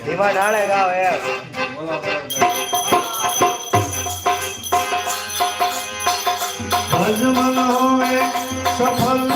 ધીમા ડાળે ગાવ એમ ભજમન હોય સફલ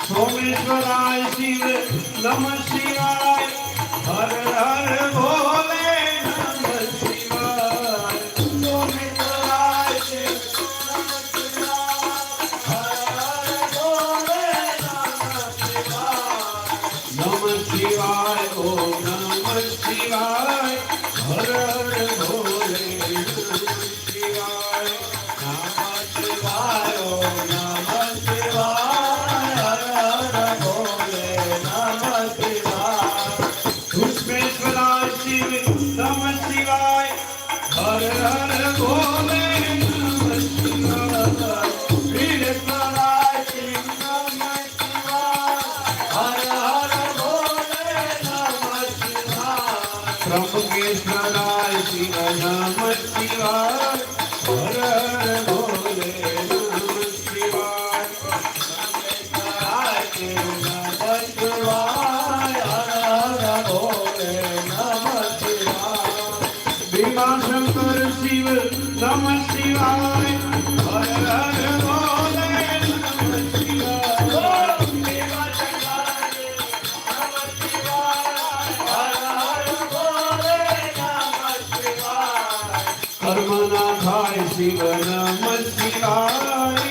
सोमेश्वराय शिव नमः शिवाय हर हर भोले नमः शिवाय सोमेश्वराय शिव नमः शिवाय हर हर भोले नमः शिवाय ओम नमः शिवाय हर हर भोले नमः शिवाय नमः शिवाय ओम नमः शिवाय हर हर भोले नमः शिवाय वीरेश्वराय शिव नमः शिवाय हर हर भोले नमः शिवाय त्र्यंबकेश्वराय शिव नमः शिवाय हर हर भोले नमः शिवाय त्र्यंबकेश्वराय शिव नमः शिवाय हर हर भोले नमः शिवाय भीमाशंकर शिव नमः शिवाय हर हर भोले नमः शिवाय भीमाशंकर नमः शिवाय हर हर भोले नमः शिवाय कर्मनाथाय शिव नमः शिवाय